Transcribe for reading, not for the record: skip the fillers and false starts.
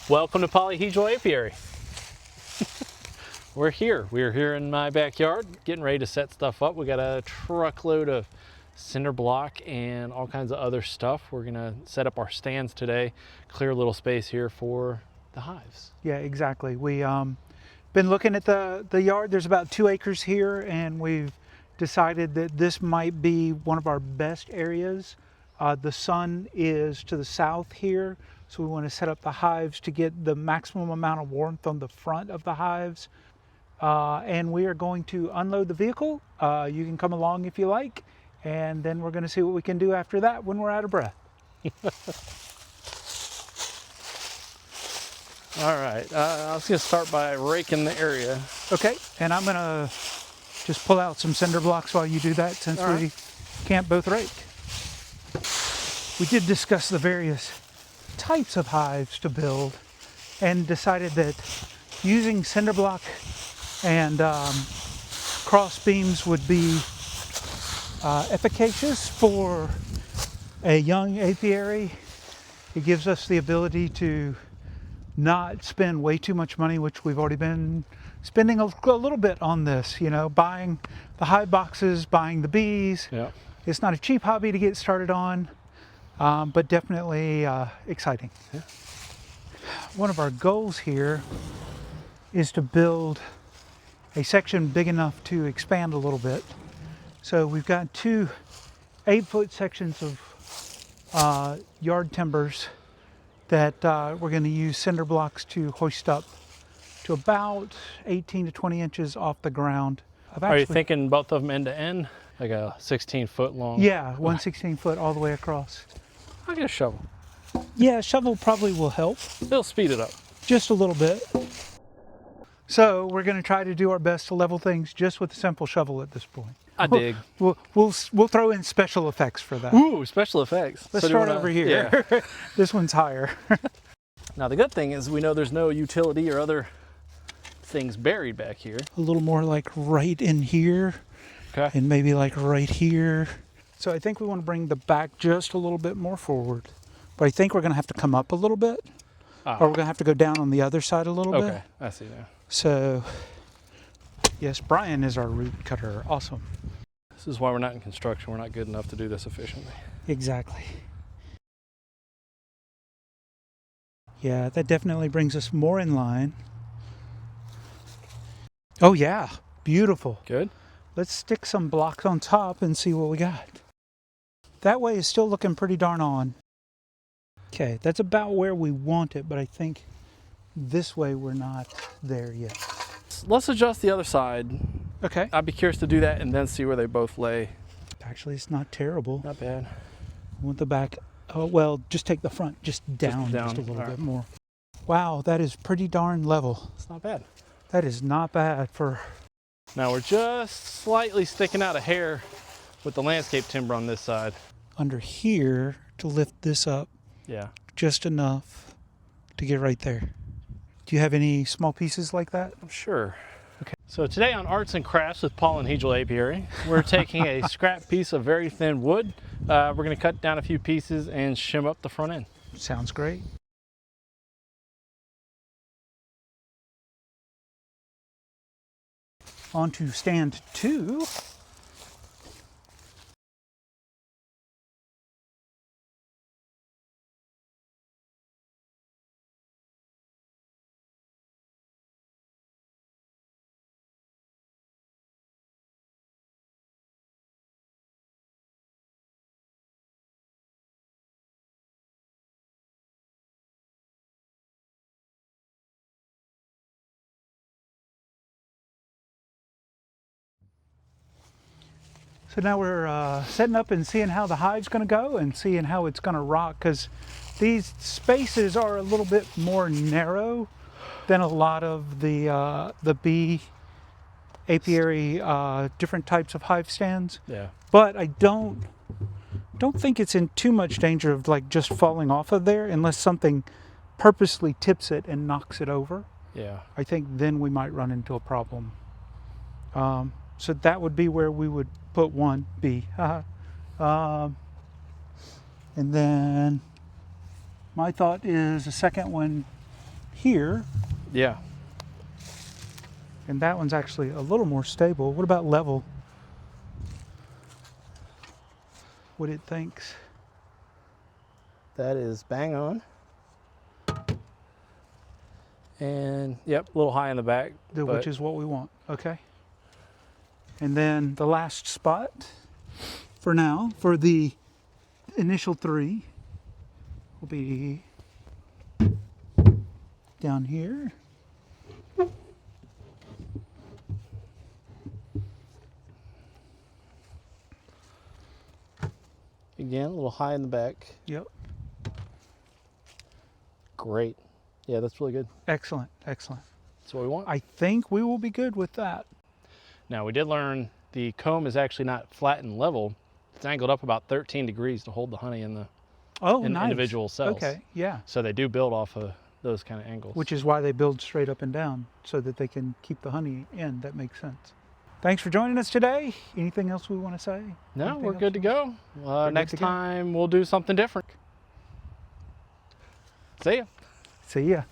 Welcome to Pollenhedral Apiary. We're here in my backyard getting ready to set stuff up. We got a truckload of cinder block and all kinds of other stuff. We're gonna set up our stands today, clear a little space here for the hives. Yeah, exactly. We been looking at the yard. There's about 2 acres here, and we've decided that this might be one of our best areas. The sun is to the south here, so we want to set up the hives to get the maximum amount of warmth on the front of the hives. And we are going to unload the vehicle. You can come along if you like, and then we're going to see what we can do after that when we're out of breath. All right, I was gonna start by raking the area. Okay, and I'm going to just pull out some cinder blocks while you do that, since we can't both rake. We did discuss the various types of hives to build and decided that using cinder block and cross beams would be efficacious for a young apiary. It gives us the ability to not spend way too much money, which we've already been spending a little bit on this, you know, buying the hive boxes, buying the bees. Yeah. It's not a cheap hobby to get started on, but definitely exciting. Yeah. One of our goals here is to build a section big enough to expand a little bit. So we've got 2 8-foot sections of yard timbers that we're going to use cinder blocks to hoist up to about 18 to 20 inches off the ground. Are you thinking both of them end to end? Like a 16-foot long? Yeah, 1/16 all the way across. I'll get a shovel. Yeah, a shovel probably will help. It'll speed it up. Just a little bit. So we're going to try to do our best to level things just with a simple shovel at this point. I dig. We'll throw in special effects for that. Ooh, special effects. Let's start over here. Yeah. This one's higher. Now the good thing is we know there's no utility or other things buried back here. A little more like right in here. Okay. And maybe like right here. So I think we want to bring the back just a little bit more forward. But I think we're going to have to come up a little bit. Or we're going to have to go down on the other side a little bit. Okay, I see now. So, yes, Brian is our root cutter. Awesome. This is why we're not in construction. We're not good enough to do this efficiently. Exactly. Yeah, that definitely brings us more in line. Oh yeah, beautiful. Good. Let's stick some blocks on top and see what we got. That way is still looking pretty darn on. Okay, that's about where we want it, but I think this way we're not there yet. Let's adjust the other side. Okay. I'd be curious to do that and then see where they both lay. Actually, it's not terrible. Not bad. I want the back. Oh, well, just take the front just down just a little bit more. Wow, that is pretty darn level. It's not bad. That is not bad for... Now we're just slightly sticking out a hair with the landscape timber on this side. Under here to lift this up. Yeah. Just enough to get right there. Do you have any small pieces like that? Sure. Okay. So today on Arts and Crafts with Pollenhedral Apiary, we're taking a scrap piece of very thin wood. We're going to cut down a few pieces and shim up the front end. Sounds great. On to stand 2. So now we're setting up and seeing how the hive's going to go and seeing how it's going to rock, because these spaces are a little bit more narrow than a lot of the bee apiary different types of hive stands. Yeah. But I don't think it's in too much danger of like just falling off of there unless something purposely tips it and knocks it over. Yeah. I think then we might run into a problem. So that would be where we would put one bee. And then my thought is the second one here, Yeah. and that one's actually a little more stable. What about level? What it thinks? That is bang on. And yep, a little high in the back. Which is what we want. Okay. And then the last spot for now, for the initial 3, will be down here. Again, a little high in the back. Yep. Great. Yeah, that's really good. Excellent, excellent. That's what we want. I think we will be good with that. Now, we did learn the comb is actually not flat and level. It's angled up about 13 degrees to hold the honey in the Nice. individual cells. Okay, yeah. So they do build off of those kind of angles. Which is why they build straight up and down, so that they can keep the honey in. That makes sense. Thanks for joining us today. Anything else we want to say? No, Anything we're else good to go. Next to go. time we'll do something different. See ya. See ya.